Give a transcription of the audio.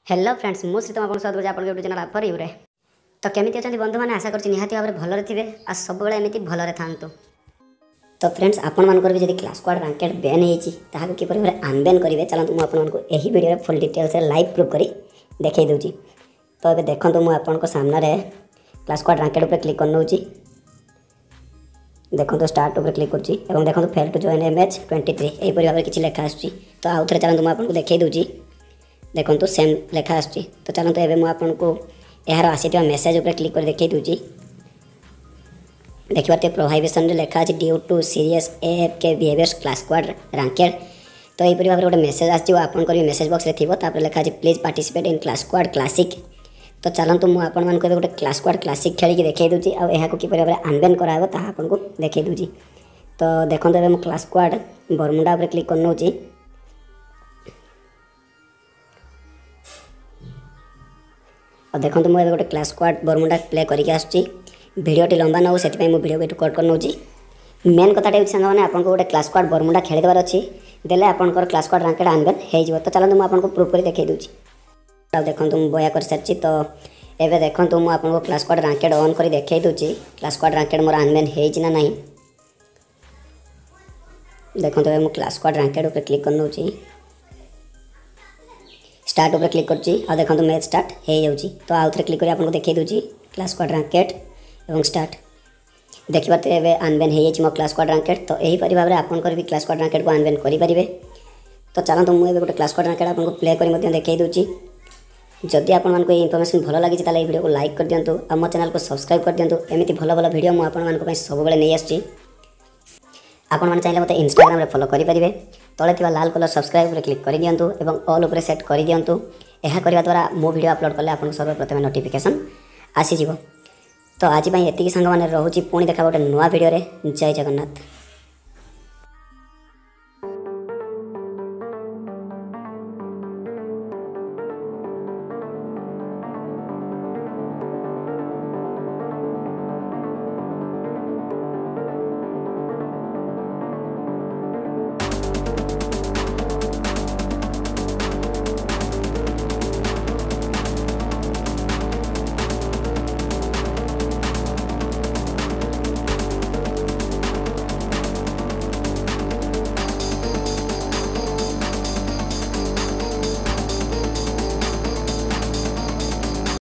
Hello friends मु श्रीतम आपन स्वागत आप यूट्यूब चैनल फॉर यू रे। तो केमिति अछंती बंधु माने आशा करछि निहाती भाबरे भलरे थिबे आ सब बेले एमिति भलरे थांतु। तो फ्रेंड्स आपन मानकर भी जदि क्लास स्क्वाड रैंकेड बैन हेछि ताहाको कि परिवार अनबैन करिवे चलंतु मु आपन मानको एही वीडियो रे फुल डिटेल्स रे लाइव प्रूफ करी देखै दउछि। तो एबे देखंतु मु आपन को सामने रे क्लास स्क्वाड रैंकेड ऊपर क्लिक करनउछि। देखंतु स्टार्ट ऊपर क्लिक करछि एवं देखंतु फेल टू जॉइन एमएच 23 एही परिवार किछि लेखा आछि। तो आउथरे चलंतु मु आपन को देखै दउछि। देखो सेम लेखा आसची। तो चलते एवं मुझे यार आसीथिबा मेसेज ऊपर क्लिक कर देखै दउची। देखिए प्रोहाइबिशन लेखा अछि due to serious AFK behaviours class squad ranked. तो यही भाव गोटे मेसेज आसी आपन कर मेसेज बॉक्स रे थिबो तापर लेखा अछि please participate in class squad classic. तो चलतु मुझे आपन मानको गोटे क्लास स्क्वाड क्लासिक खेलिक देखै दउची आ एहा को कि भाव अनबैन कराबो ता आपन को देखै दउची। तो देखंतु एबे मु क्लास स्क्वाड बरमुडा ऊपर क्लिक करनउची। और देखो मुझे गोटे क्लास स्क्वाड बरमुडा प्ले करके आसुची। भिडियोटी लंबा नौ से वीडियो को कट कर नौची। मेन कथाटा होची संग माने आपन को गोटे क्लास स्क्वाड बरमुडा खेली देबार अछि देले आपन को क्लास स्क्वाड रैंकेड अनबैन हे जिवो। तो चलंतु मु आपन को प्रूफ करी देखै दउची। अब देखंतु मु बया कर सरछि। तो एबे देखंतु मु आपन को क्लास स्क्वाड रैंकेड ऑन करी देखै दउची क्लास स्क्वाड रैंकेड मोर अनबैन हे छि ना नहीं। देखंतु एबे मु क्लास स्क्वाड रैंकेड ऊपर क्लिक कर नौची। स्टार्ट ऊपर क्लिक करछि आ देखंतु मैच स्टार्ट हे जाउची। तो आउ थरे क्लिक करी आपन को देखै दउची क्लास स्क्वाड रैंकेड एवं स्टार्ट देखि पाते एबे अनबैन हे जाइछि मो क्लास स्क्वाड रैंकेड। तो एही परि भाबरे आपन कर भी क्लास स्क्वाड रैंकेड को अनबैन करि परिबे। तो चलंतु मु एबे गोटे क्लास स्क्वाड रैंकेड आपन को प्ले करी मध्य देखै दउची। जदि आपन मान को इन्फॉर्मेशन भलो लागि छि ताले ए वीडियो को लाइक कर दियंतु आ मो चैनल को सब्सक्राइब कर दियंतु। एमिति भलो भलो वीडियो मु आपन मान को पई सब बेले नै आछि। आपन मान चाहिले मते इंस्टाग्राम रे फॉलो करि परिबे। तळे थिबा लाल कलर सब्सक्राइब रे क्लिक करि दियंतु एवं ऑल ऊपर सेट करि दियंतु। यह करने द्वारा मो वीडियो अपलोड कले आपको सर्वप्रथम नोटिफिकेशन आसीज। तो आज एति सांग मैंने रोचे पुणी देखा गोटे नुआ वीडियो रे। जय जगन्नाथ।